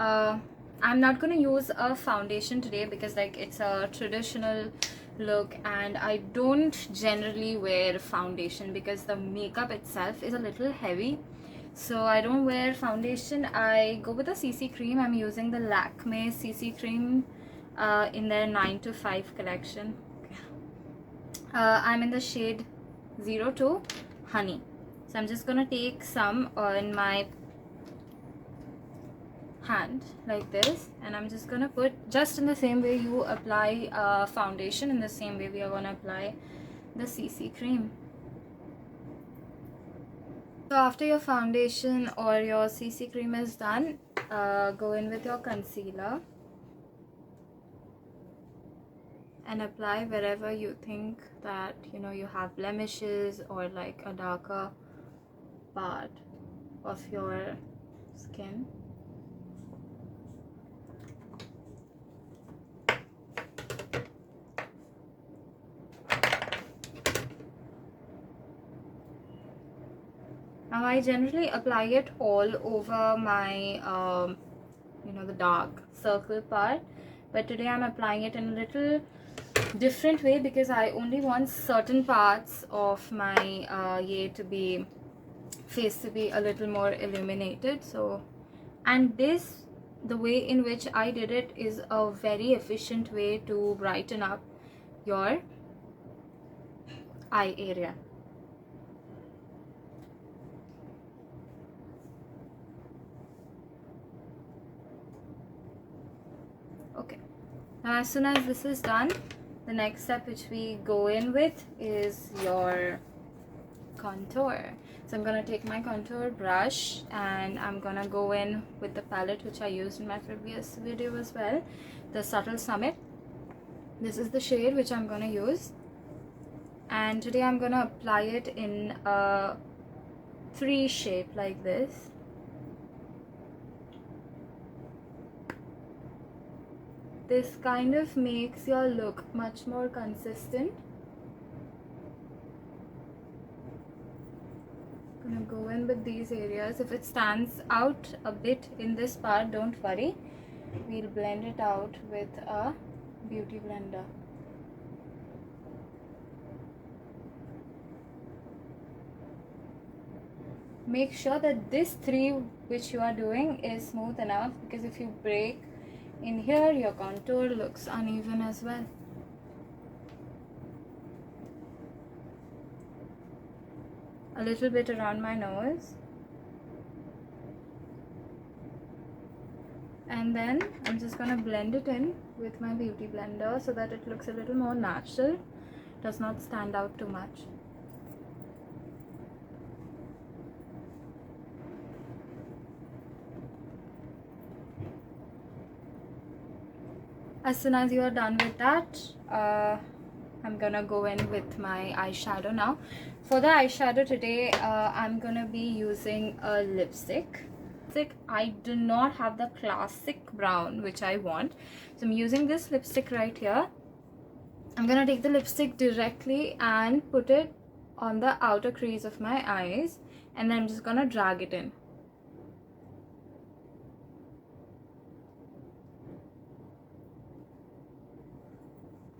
I'm not gonna use a foundation today because like it's a traditional look and I don't generally wear foundation because the makeup itself is a little heavy. So I don't wear foundation. I go with a CC cream. I'm using the Lakme CC cream in their 9 to 5 collection. I'm in the shade 02 Honey. So I'm just gonna take some in my hand like this, and I'm just gonna put just in the same way you apply foundation, in the same way we are gonna apply the CC cream. So after your foundation or your CC cream is done, go in with your concealer and apply wherever you think that you have blemishes or like a darker part of your skin. Now I generally apply it all over my the dark circle part, but today I'm applying it in a little different way because I only want certain parts of my face to be a little more illuminated. So, and this, the way in which I did it, is a very efficient way to brighten up your eye area. Okay, now as soon as this is done, the next step which we go in with is your contour. So I'm gonna take my contour brush and I'm gonna go in with the palette which I used in my previous video as well, the Subtle Summit. This is the shade which I'm gonna use, and today I'm gonna apply it in a 3 shape like this. This kind of makes your look much more consistent. I'm gonna go in with these areas. If it stands out a bit in this part, don't worry. We'll blend it out with a beauty blender. Make sure that this 3 which you are doing is smooth enough, because if you break in here, your contour looks uneven as well. A little bit around my nose, and then I'm just gonna blend it in with my beauty blender so that it looks a little more natural, does not stand out too much. As soon as you are done with that, I'm gonna go in with my eyeshadow now. For the eyeshadow today, I'm gonna be using a lipstick. I do not have the classic brown which I want, so I'm using this lipstick right here. I'm gonna take the lipstick directly and put it on the outer crease of my eyes, and then I'm just gonna drag it in.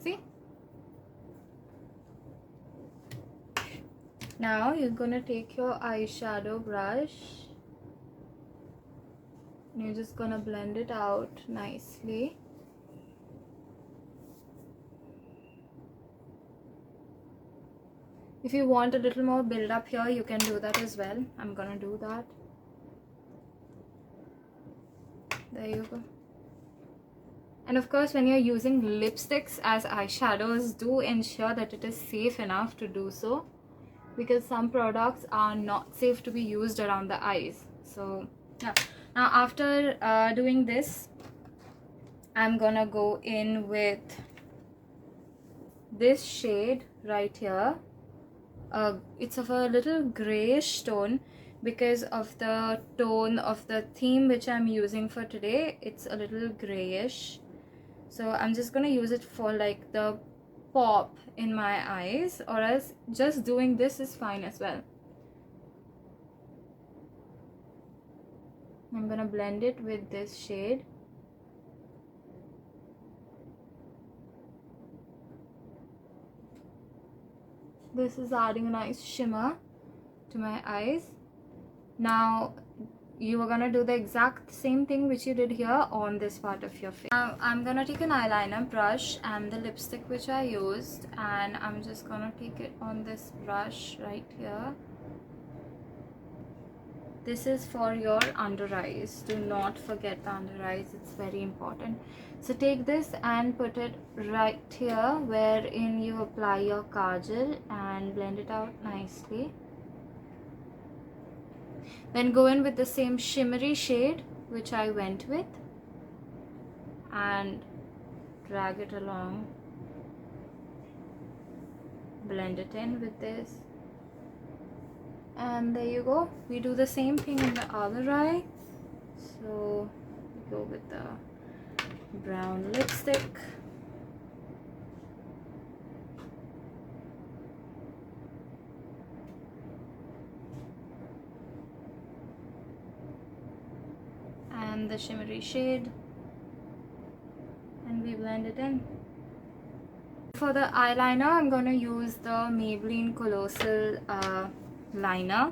See? Now you're gonna take your eyeshadow brush and you're just gonna blend it out nicely. If you want a little more build up here, you can do that as well. I'm gonna do that. There you go. And of course, when you're using lipsticks as eyeshadows, do ensure that it is safe enough to do so, because some products are not safe to be used around the eyes. So yeah, now after doing this, I'm gonna go in with this shade right here. It's of a little grayish tone because of the tone of the theme which I'm using for today. It's a little grayish, so I'm just gonna use it for like the pop in my eyes, or else just doing this is fine as well. I'm gonna blend it with this shade. This is adding a nice shimmer to my eyes. Now you are gonna do the exact same thing which you did here on this part of your face. Now I'm gonna take an eyeliner brush and the lipstick which I used, and I'm just gonna take it on this brush right here. This is for your under eyes. Do not forget the under eyes, it's very important. So take this and put it right here wherein you apply your kajal and blend it out nicely. Then go in with the same shimmery shade which I went with and drag it along. Blend it in with this. And there you go. We do the same thing in the other eye. So we go with the brown lipstick. And the shimmery shade. And we blend it in. For the eyeliner, I'm going to use the Maybelline Colossal liner,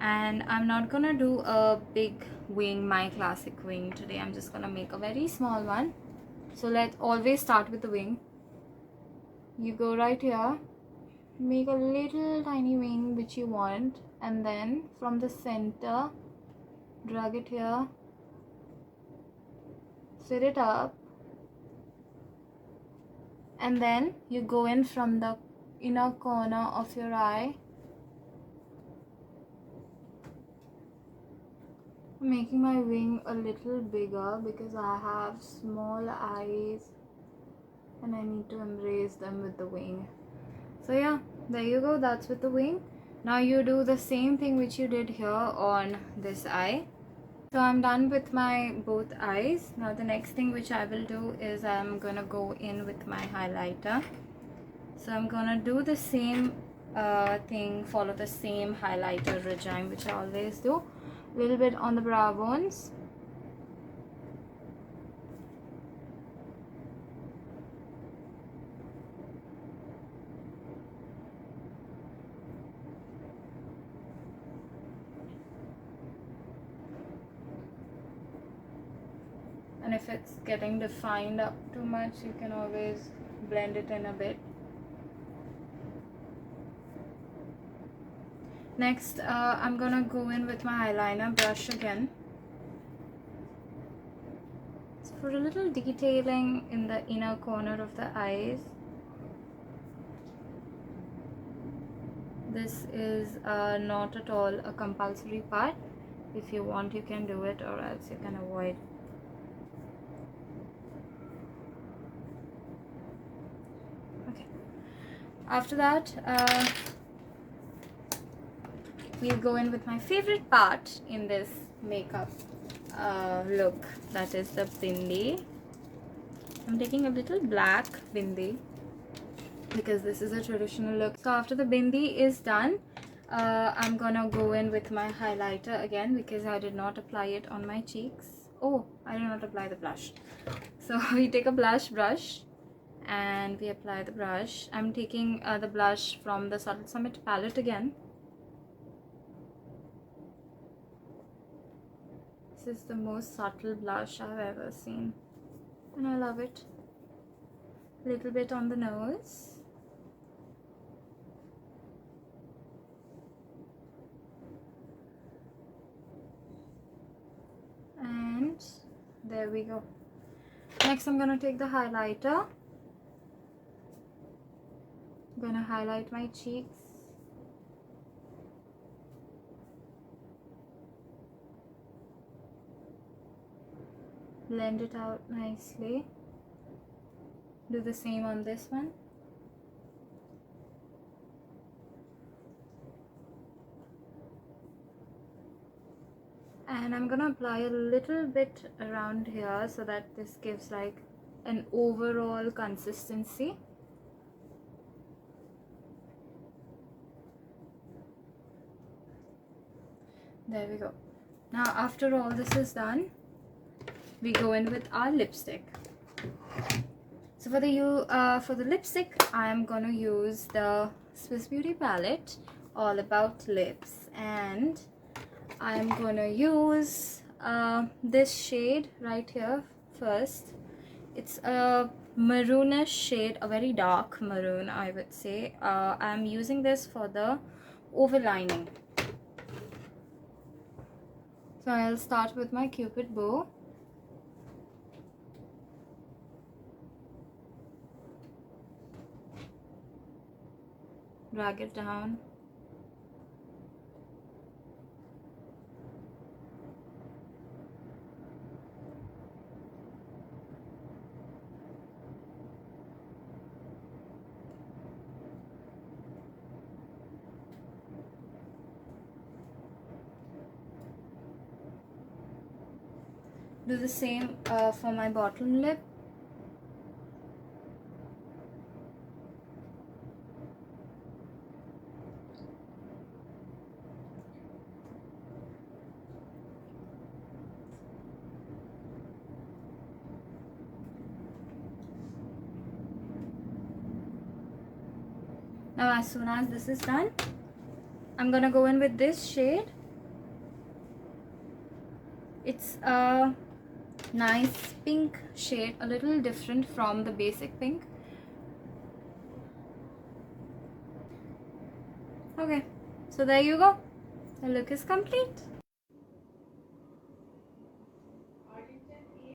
and I'm not gonna do a big wing, my classic wing today. I'm just gonna make a very small one. So let's always start with the wing. You go right here, make a little tiny wing which you want, and then from the center drag it here, sit it up, and then you go in from the inner corner of your eye, making my wing a little bigger because I have small eyes and I need to embrace them with the wing. So yeah, there you go, that's with the wing. Now you do the same thing which you did here on this eye. So I'm done with my both eyes. Now the next thing which I will do is I'm gonna go in with my highlighter. So I'm gonna do the same thing, follow the same highlighter regime which I always do. A little bit on the brow bones, and if it's getting defined up too much, you can always blend it in a bit. Next, I'm gonna go in with my eyeliner brush again. So for a little detailing in the inner corner of the eyes. This is not at all a compulsory part. If you want, you can do it, or else you can avoid. Okay. After that, we'll go in with my favorite part in this makeup look, that is the bindi. I'm taking a little black bindi because this is a traditional look. So after the bindi is done, I'm gonna go in with my highlighter again because I did not apply it on my cheeks. Oh, I did not apply the blush. So we take a blush brush and we apply the brush. I'm taking the blush from the Subtle Summit palette again. This is the most subtle blush I've ever seen and I love it. A little bit on the nose. And there we go. Next I'm gonna take the highlighter. I'm gonna highlight my cheeks. Blend it out nicely. Do the same on this one. And I'm gonna apply a little bit around here so that this gives like an overall consistency. There we go. Now after all this is done, we go in with our lipstick. So for the lipstick, I am gonna use the Swiss Beauty palette, All About Lips, and I am gonna use this shade right here first. It's a maroonish shade, a very dark maroon, I would say. I'm using this for the overlining. So I'll start with my Cupid bow. Drag it down. Do the same for my bottom lip. Now as soon as this is done, I'm gonna go in with this shade. It's a nice pink shade, a little different from the basic pink. Okay, so there you go. The look is complete.